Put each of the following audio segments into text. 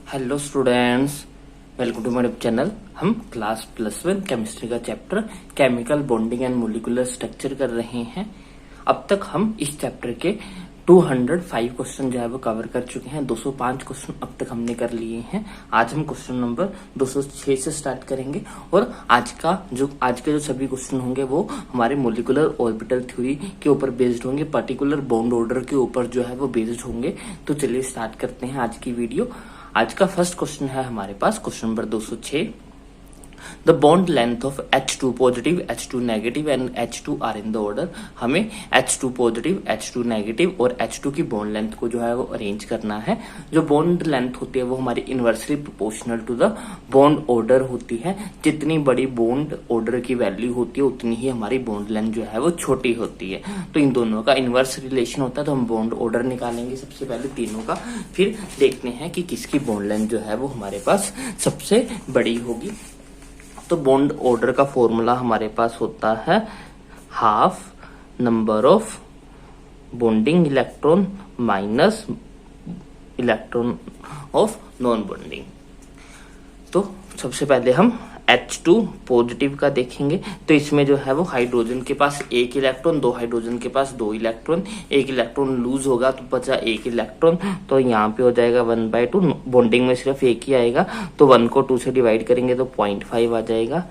Hello students, welcome to my channel. हम class +1 chemistry का chapter chemical bonding and molecular structure कर रहे हैं। अब तक हम इस चैप्टर के 205 क्वेश्चन जो है वो कवर कर चुके हैं। 205 क्वेश्चन अब तक हमने कर लिए हैं। आज हम क्वेश्चन नंबर 206 से स्टार्ट करेंगे और आज के जो सभी क्वेश्चन होंगे वो हमारे मोलिकुलर ऑर्बिटल थ्योरी के ऊपर बेस्ड होंगे, पर्टिकुलर बॉन्ड ऑर्डर के ऊपर जो है वो बेस्ड होंगे। तो चलिए स्टार्ट करते हैं आज की वीडियो। आज का फर्स्ट क्वेश्चन है हमारे पास question number 206। The bond length of H2 positive, H2 negative and H2 are in the order. हमें H2 पॉजिटिव, H2 नेगेटिव और H2 की बॉन्ड लेंथ को जो है वो अरेंज करना है। जो बॉन्ड लेंथ होती है वो हमारी inversely proportional to the bond order होती है। जितनी बड़ी बॉन्ड ऑर्डर की वैल्यू होती है उतनी ही हमारी बॉन्ड लेंथ जो है वो छोटी होती है। तो इन दोनों का इनवर्स रिलेशन होता है। तो हम बॉन्ड ऑर्डर निकालेंगे सबसे पहले तीनों का, फिर देखते हैं कि किसकी बॉन्ड लेंथ जो है वो हमारे पास सबसे बड़ी होगी। तो बॉन्ड ऑर्डर का फॉर्मूला हमारे पास होता है half number of bonding electron minus electron of non bonding. तो सबसे पहले हम H2 पॉजिटिव का देखेंगे। तो इसमें जो है वो हाइड्रोजन के पास एक इलेक्ट्रॉन, दो हाइड्रोजन के पास दो इलेक्ट्रॉन, एक इलेक्ट्रॉन लूज होगा तो बचा एक इलेक्ट्रॉन। तो यहाँ पे हो जाएगा 1/2। बॉन्डिंग में सिर्फ एक ही आएगा तो 1 को 2 से डिवाइड करेंगे तो 0.5 आ जाएगा।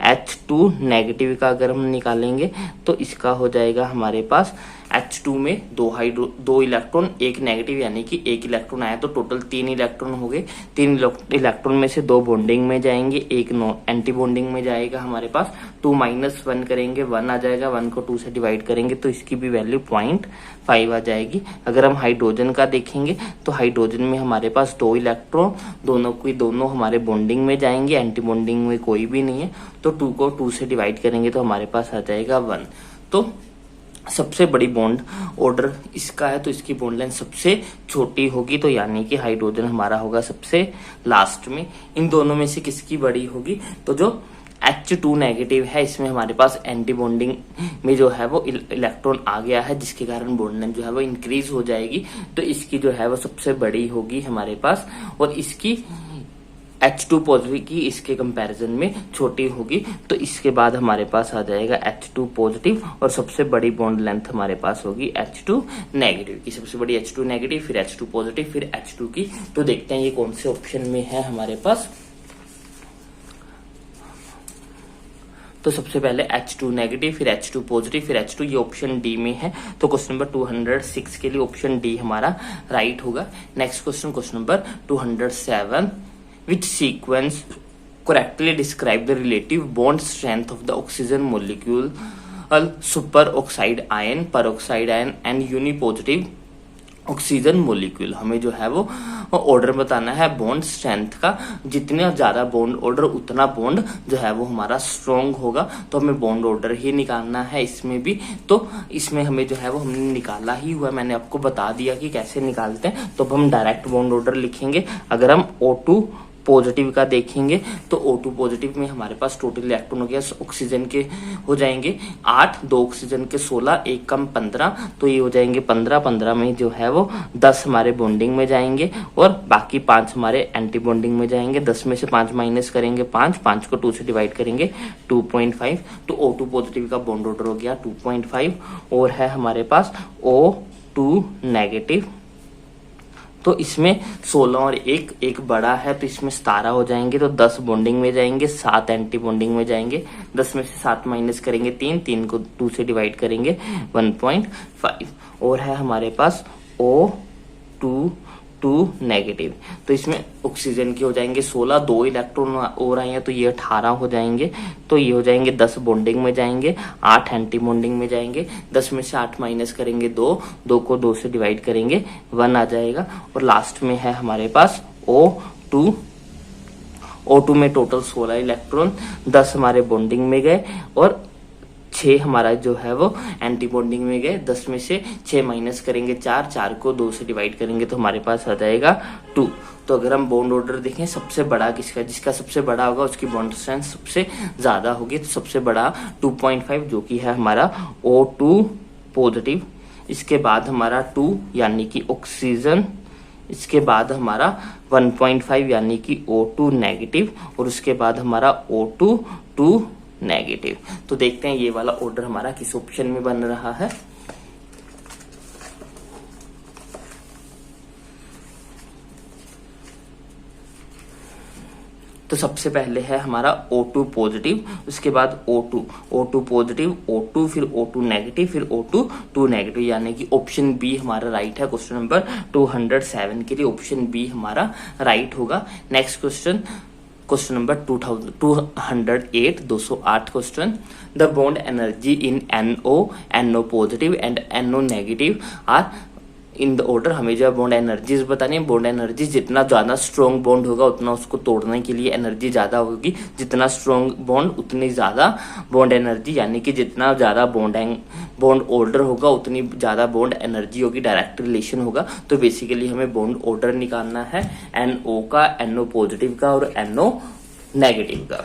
H2 नेगेटिव का अगर हम निकालेंगे तो इसका हो जाएगा हमारे पास H2 में दो इलेक्ट्रॉन, एक नेगेटिव, यानी कि एक इलेक्ट्रॉन आया तो टोटल 3 इलेक्ट्रॉन हो गए। 3 इलेक्ट्रॉन में से 2 बॉन्डिंग में जाएंगे, एक एंटी बॉन्डिंग में जाएगा हमारे पास। 2 - 1 करेंगे 1 आ जाएगा, 1 को 2 से डिवाइड करेंगे तो इसकी भी वैल्यू 0.5 आ जाएगी। अगर हम हाइड्रोजन का देखेंगे तो हाइड्रोजन में हमारे पास 2 इलेक्ट्रॉन, दोनों हमारे बॉन्डिंग में जाएंगे, एंटी बॉन्डिंग में कोई भी नहीं है। तो 2 को 2 से डिवाइड करेंगे तो हमारे पास आ जाएगा 1। तो सबसे बड़ी बॉन्ड ऑर्डर इसका है तो इसकी बॉन्ड लेंथ सबसे छोटी होगी। तो यानी कि हाइड्रोजन हमारा होगा सबसे लास्ट में। इन दोनों में से किसकी बड़ी होगी? तो जो H2 नेगेटिव है इसमें हमारे पास एंटी बॉन्डिंग में जो है वो इलेक्ट्रॉन आ गया है, जिसके कारण बॉन्ड लेंथ जो है वो इंक्रीज हो जाएगी। तो इसकी जो है वो सबसे बड़ी होगी हमारे पास, और इसकी H2 पॉजिटिव की इसके कंपैरिजन में छोटी होगी। तो इसके बाद हमारे पास आ जाएगा H2 पॉजिटिव और सबसे बड़ी बॉन्ड लेंथ हमारे पास होगी H2 नेगेटिव की। सबसे बड़ी H2 नेगेटिव, फिर H2 पॉजिटिव, फिर H2 की। तो देखते हैं ये कौन से ऑप्शन में है हमारे पास। तो सबसे पहले H2 नेगेटिव, फिर H2 पॉजिटिव, फिर H2, ये ऑप्शन डी में है। तो क्वेश्चन नंबर 206 के लिए ऑप्शन डी हमारा राइट होगा। Next question, question number 207। Which sequence correctly describe the relative bond strength of the oxygen molecule, superoxide ion, peroxide ion and unipositive oxygen molecule? हमें जो है वो ऑर्डर बताना है बॉन्ड स्ट्रेंथ का। जितना ज्यादा बॉन्ड ऑर्डर उतना बॉन्ड जो है वो हमारा स्ट्रॉन्ग होगा। तो हमें बॉन्ड ऑर्डर ही निकालना है इसमें भी। तो इसमें हमें जो है वो हमने निकाला ही हुआ, मैंने आपको बता दिया कि कैसे निकालते हैं। तो अब हम डायरेक्ट बॉन्ड ऑर्डर लिखेंगे। अगर हम O2 पॉजिटिव का देखेंगे तो O2 पॉजिटिव में हमारे पास टोटल इलेक्ट्रॉन हो गया ऑक्सीजन के हो जाएंगे 8, 2 ऑक्सीजन के 16, एक कम 15। तो ये हो जाएंगे 15 में जो है वो 10 हमारे बॉन्डिंग में जाएंगे और बाकी 5 हमारे एंटी बॉन्डिंग में जाएंगे। 10 में से 5 माइनस करेंगे 5 को 2 से डिवाइड करेंगे 2.5। तो O2 पॉजिटिव का बॉन्ड ऑर्डर हो गया 2.5। और है हमारे पास O2 नेगेटिव। तो इसमें 16 और एक बड़ा है तो इसमें 17 हो जाएंगे। तो 10 बॉन्डिंग में जाएंगे, 7 एंटी बॉन्डिंग में जाएंगे। 10 में से 7 माइनस करेंगे 3 को 2 से डिवाइड करेंगे 1.5। और है हमारे पास O2 नेगेटिव। तो इसमें ऑक्सीजन के हो जाएंगे 16, 2 इलेक्ट्रॉन और आए हैं तो ये 18 हो जाएंगे। तो ये हो जाएंगे 10 बॉन्डिंग में जाएंगे, 8 एंटी बॉन्डिंग में जाएंगे। 10 में से 8 माइनस करेंगे 2 को 2 से डिवाइड करेंगे 1 आ जाएगा। और लास्ट में है हमारे पास O2 में टोटल 16 इलेक्ट्रॉन, 10 हमारे बॉन्डिंग में गए और 6 हमारा जो है वो एंटी बॉन्डिंग में गए। 10 में से 6 माइनस करेंगे 4 को 2 से डिवाइड करेंगे तो हमारे पास आ जाएगा 2। तो अगर हम बॉन्ड ऑर्डर देखें सबसे बड़ा किसका, जिसका सबसे बड़ा होगा उसकी बॉन्ड स्ट्रेंथ सबसे ज्यादा होगी। तो सबसे बड़ा 2.5 जो कि है हमारा O2 पॉजिटिव। इसके बाद हमारा 2 यानी कि ऑक्सीजन इसके बाद हमारा 1.5 यानी कि O2 नेगेटिव, और उसके बाद हमारा O2 2 नेगेटिव। तो देखते हैं ये वाला ऑर्डर हमारा किस ऑप्शन में बन रहा है। तो सबसे पहले है हमारा O2 पॉजिटिव, उसके बाद O2 पॉजिटिव, O2 फिर O2 नेगेटिव, फिर O2 2 नेगेटिव, यानी कि ऑप्शन बी हमारा राइट है। क्वेश्चन नंबर 207 के लिए ऑप्शन बी हमारा राइट होगा। Next question number 208 question, the bond energy in NO positive and NO negative are in the order. हमें जो बॉन्ड एनर्जीज बतानी है। बॉन्ड एनर्जी जितना ज्यादा स्ट्रॉन्ग बॉन्ड होगा उतना उसको तोड़ने के लिए एनर्जी ज्यादा होगी, जितना स्ट्रॉन्ग बॉन्ड उतनी ज्यादा बॉन्ड एनर्जी, यानी कि जितना ज्यादा बॉन्ड ऑर्डर होगा उतनी ज्यादा बॉन्ड एनर्जी होगी, डायरेक्ट रिलेशन होगा। तो बेसिकली हमें बॉन्ड ऑर्डर निकालना है NO का, NO पॉजिटिव का और NO नेगेटिव का।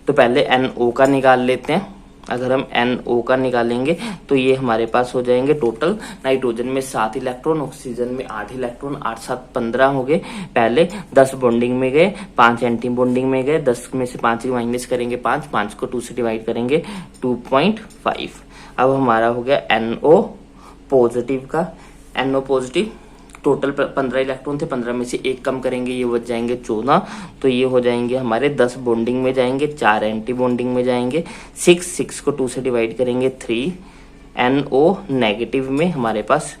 तो पहले NO का निकाल लेते हैं। अगर हम NO का निकालेंगे तो ये हमारे पास हो जाएंगे टोटल नाइट्रोजन में 7 इलेक्ट्रॉन, ऑक्सीजन में 8 इलेक्ट्रॉन, 8 7 15 हो गए। पहले 10 बॉन्डिंग में गए, 5 एंटी बॉन्डिंग में गए, 10 में से 5 माइनस करेंगे 5 को 2 से डिवाइड करेंगे 2.5। अब हमारा हो गया NO पॉजिटिव का। NO पॉजिटिव टोटल 15 इलेक्ट्रॉन थे, 15 में से 1 कम करेंगे, ये बच जाएंगे 14। तो ये हो जाएंगे हमारे 10 बॉन्डिंग में जाएंगे, 4 एंटी बॉन्डिंग में जाएंगे, 6 को 2 से डिवाइड करेंगे 3। NO नेगेटिव में हमारे पास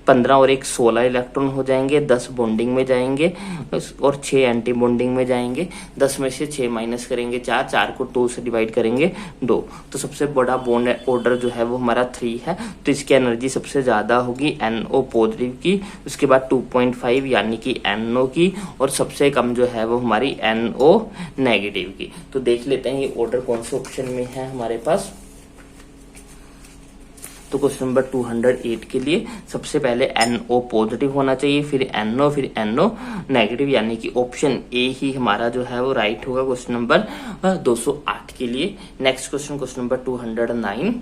15 और 1 16 इलेक्ट्रॉन हो जाएंगे, 10 बॉन्डिंग में जाएंगे और 6 एंटी बॉन्डिंग में जाएंगे। 10 में से 6 माइनस करेंगे 4 को 2 से डिवाइड करेंगे 2। तो सबसे बड़ा बॉन्ड ऑर्डर जो है वो हमारा 3 है। तो इसकी एनर्जी सबसे ज्यादा होगी NO पॉजिटिव की, उसके बाद 2.5 यानी कि NO की, और सबसे कम जो है वो हमारी NO नेगेटिव की। तो देख लेते हैं ये ऑर्डर कौन से ऑप्शन में है हमारे पास। तो क्वेश्चन नंबर 208 के लिए सबसे पहले NO पॉजिटिव होना चाहिए, फिर NO, फिर NO नेगेटिव, यानी कि ऑप्शन ए ही हमारा जो है वो राइट होगा क्वेश्चन नंबर 208 के लिए। Next question number 209,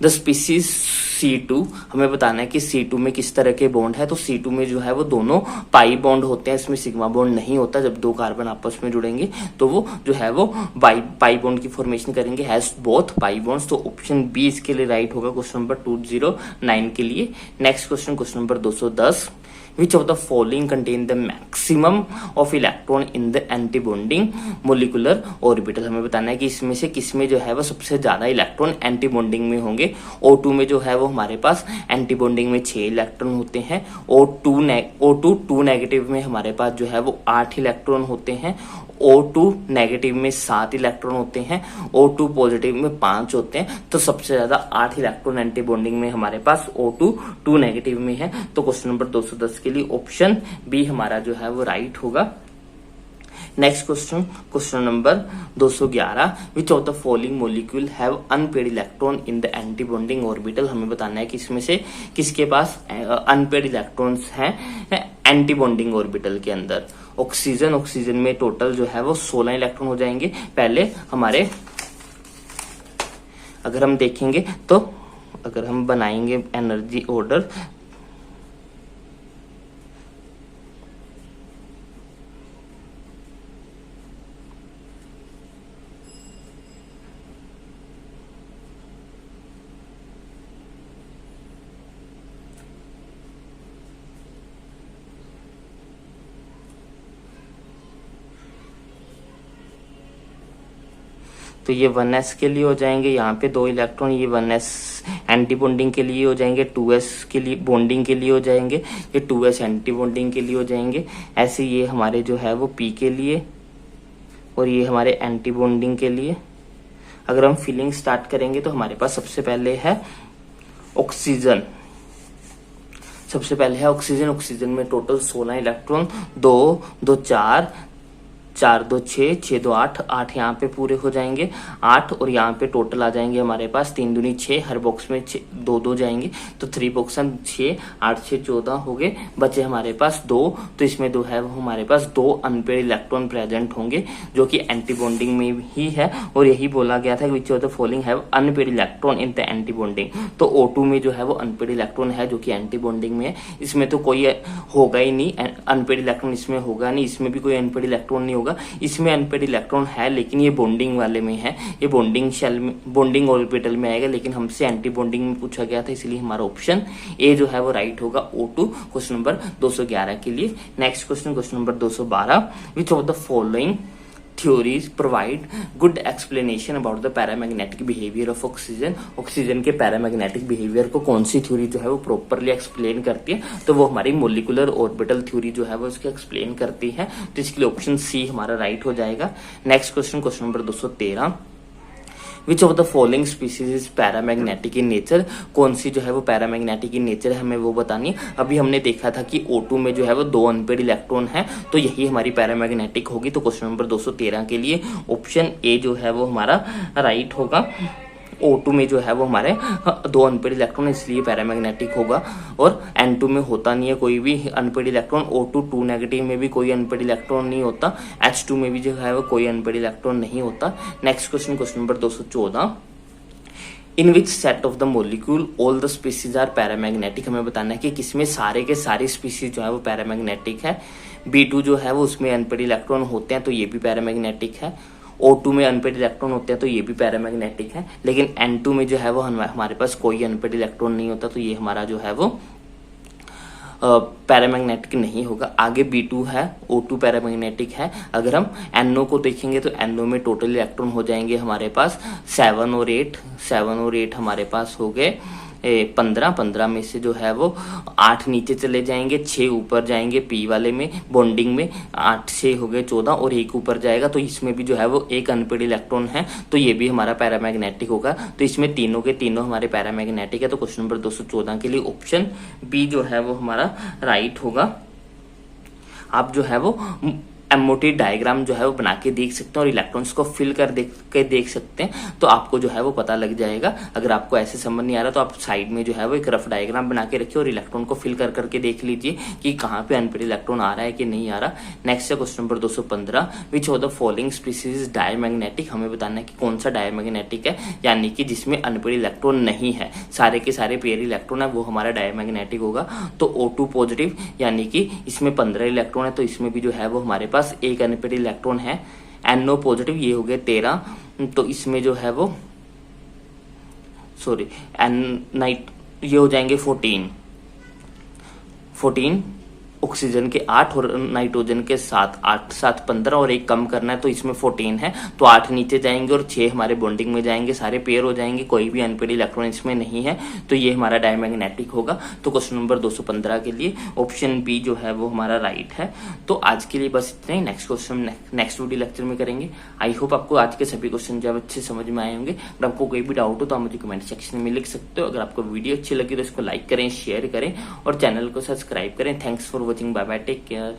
the species C2, हमें बताना है कि C2 में किस तरह के बॉन्ड है। तो C2 में जो है वो दोनों पाई बॉन्ड होते हैं, इसमें सिग्मा बॉन्ड नहीं होता। जब 2 कार्बन आपस में जुड़ेंगे तो वो जो है वो पाई बॉन्ड की फॉर्मेशन करेंगे, हैज बोथ पाई बॉन्ड्स। तो ऑप्शन बी इसके लिए राइट होगा क्वेश्चन नंबर 209 के लिए। Next question number 210, which of the following contain the maximum of electron in the anti-bonding molecular orbital। हमें बताना है कि इसमें से किसमें जो है वो सबसे ज्यादा इलेक्ट्रॉन एंटी बॉन्डिंग में होंगे। O2 में जो है वो हमारे पास एंटी बॉन्डिंग में 6 इलेक्ट्रॉन होते हैं। O2 2 नेगेटिव में हमारे पास जो है वो 8 इलेक्ट्रॉन होते हैं। O2 नेगेटिव में 7 इलेक्ट्रॉन होते हैं, O2 पॉजिटिव में 5 होते हैं। तो सबसे ज्यादा 8 इलेक्ट्रॉन एंटी बॉन्डिंग में हमारे पास O2 2 नेगेटिव में है। तो क्वेश्चन नंबर 210 के लिए ऑप्शन बी हमारा जो है वो राइट होगा। Next question number 211, which of the following molecule have unpaired electron in the anti bonding orbital. हमें बताना है कि इसमें से किसके पास अनपेड इलेक्ट्रॉन्स हैं एंटी बॉन्डिंग ऑर्बिटल के अंदर। ऑक्सीजन में टोटल जो है वो 16 इलेक्ट्रॉन हो जाएंगे। पहले हमारे अगर हम देखेंगे तो अगर हम बनाएंगे एनर्जी ऑर्डर, तो ये 1s के लिए हो जाएंगे, यहाँ पे 2 इलेक्ट्रॉन, ये 1s एंटी बॉन्डिंग के लिए हो जाएंगे, 2s के लिए बॉन्डिंग के लिए हो जाएंगे, ये 2s एंटी बॉन्डिंग के लिए हो जाएंगे। ऐसे ये हमारे जो है वो p के लिए और ये हमारे एंटी बॉन्डिंग के लिए। अगर हम फिलिंग स्टार्ट करेंगे तो हमारे पास सबसे पहले है ऑक्सीजन। ऑक्सीजन में टोटल 16 इलेक्ट्रॉन, 2 2 4 4 2 6, 6 2 8, 8 यहाँ पे पूरे हो जाएंगे 8, और यहाँ पे टोटल आ जाएंगे हमारे पास 3 दूनी 6, हर बॉक्स में 2 2 जाएंगे, तो 3 बॉक्स 6, 8 6 14 हो गए, बचे हमारे पास 2, तो इसमें 2 है वो हमारे पास 2 अनपेड इलेक्ट्रॉन प्रेजेंट होंगे जो कि एंटी बॉन्डिंग में ही है, और यही बोला गया था which of the following have unpaired electron in the anti bonding. तो O2 में जो है वो अनपेड इलेक्ट्रॉन है जो कि एंटी बॉन्डिंग में है, इसमें तो कोई होगा ही नहीं अनपेड इलेक्ट्रॉन, इसमें होगा नहीं, इसमें भी कोई अनपेड इलेक्ट्रॉन नहीं होगा, इसमें अनपेड इलेक्ट्रॉन है लेकिन ये बॉन्डिंग वाले में है, ये बॉन्डिंग शेल में बॉन्डिंग ऑर्बिटल में आएगा, लेकिन हमसे एंटी बॉन्डिंग में पूछा गया था, इसलिए हमारा ऑप्शन ए जो है वो राइट होगा O2 क्वेश्चन नंबर 211 के लिए। Next question number 212, which of the following theories provide good explanation about the paramagnetic behavior of oxygen। Oxygen के पैरामैग्नेटिक बिहेवियर को कौन सी थ्योरी जो है वो प्रॉपरली एक्सप्लेन करती है, तो वो हमारी मोलिकुलर ऑर्बिटल थ्योरी जो है वो उसकी एक्सप्लेन करती है, तो इसके लिए ऑप्शन सी हमारा राइट हो जाएगा। Next question number 213, which of the following species is paramagnetic in nature. कौन सी जो है वो पैरामैग्नेटिक इन नेचर है हमें वो बतानी है। अभी हमने देखा था कि O2 में जो है वो 2 अनपेड इलेक्ट्रॉन है, तो यही हमारी पैरामैग्नेटिक होगी, तो क्वेश्चन नंबर 213 के लिए ऑप्शन ए जो है वो हमारा राइट होगा। O2 में जो है वो हमारे 2 अनपेड इलेक्ट्रॉन, इसलिए पैरामैग्नेटिक होगा, और N2 में होता नहीं है कोई भी अनपेड इलेक्ट्रॉन, O2 2 नेगेटिव में भी कोई अनपेड इलेक्ट्रॉन नहीं होता, H2 में भी जो है वो कोई अनपेड इलेक्ट्रॉन नहीं होता। Next question number 214, in which set of the molecule all the species are paramagnetic. हमें बताना है कि किसमें सारे के सारे स्पीसीज जो है वो पैरामैग्नेटिक है। B2 जो है वो उसमें अनपेड इलेक्ट्रॉन होते हैं, तो ये भी पैरामैग्नेटिक है। O2 में अनपेड इलेक्ट्रॉन होते हैं, तो ये भी पैरामैग्नेटिक है, लेकिन N2 में जो है वो हमारे पास कोई अनपेड इलेक्ट्रॉन नहीं होता, तो ये हमारा जो है वो पैरामैग्नेटिक नहीं होगा। आगे B2 है, O2 पैरामैग्नेटिक है। अगर हम NO को देखेंगे तो NO में टोटल इलेक्ट्रॉन हो जाएंगे हमारे पास 7 और 8 हमारे पास हो गए 15 में से जो है वो 8 नीचे चले जाएंगे, 6 ऊपर जाएंगे P वाले में बॉन्डिंग में, 8 6 हो गए 14 और 1 ऊपर जाएगा, तो इसमें भी जो है वो एक अनपेड इलेक्ट्रॉन है, तो ये भी हमारा पैरामैग्नेटिक होगा, तो इसमें तीनों के तीनों हमारे पैरामैग्नेटिक है, तो क्वेश्चन नंबर 214 के लिए ऑप्शन बी जो है वो हमारा राइट होगा। आप जो है वो MOT डायग्राम जो है वो बना के देख सकते हैं और इलेक्ट्रॉन्स को फिल कर देख सकते हैं, तो आपको जो है वो पता लग जाएगा। अगर आपको ऐसे समझ नहीं आ रहा तो आप साइड में जो है वो एक रफ डायग्राम बना के रखिए और इलेक्ट्रॉन को फिल कर करके देख लीजिए कि कहाँ पे अनपेड इलेक्ट्रॉन आ रहा है कि नहीं आ रहा। नेक्स्ट है question number 215, which of the following species is diamagnetic. हमें बताना है कि कौन सा डायमैग्नेटिक है, यानी कि जिसमें अनपेड इलेक्ट्रॉन नहीं है, सारे के सारे पेयर इलेक्ट्रॉन है, वो हमारा डायमैग्नेटिक होगा। तो O2 पॉजिटिव, यानी कि इसमें 15 इलेक्ट्रॉन है, तो इसमें भी जो है वो हमारे पास एक अनपेड इलेक्ट्रॉन है। NO पॉजिटिव, ये हो गए 13, तो इसमें जो है वो ये हो जाएंगे 14 ऑक्सीजन के 8 और नाइट्रोजन के 7, 8 7 15 और एक कम करना है, तो इसमें 14 है, तो 8 नीचे जाएंगे और 6 हमारे बॉन्डिंग में जाएंगे, सारे पेयर हो जाएंगे, कोई भी अनपेड इलेक्ट्रॉन इसमें नहीं है, तो ये हमारा डायमैग्नेटिक होगा। तो क्वेश्चन नंबर 215 के लिए ऑप्शन बी जो है वो हमारा राइट है। तो आज के लिए बस इतना ही, next question next video lecture में करेंगे। आई होप आपको आज के सभी क्वेश्चन जो अच्छे समझ में आए होंगे। अगर आपको कोई भी डाउट हो तो आप मुझे कमेंट सेक्शन में लिख सकते हो। अगर आपको वीडियो अच्छी लगी तो इसको लाइक करें, शेयर करें और चैनल को सब्सक्राइब करें। Thanks for watching, bye bye, take care.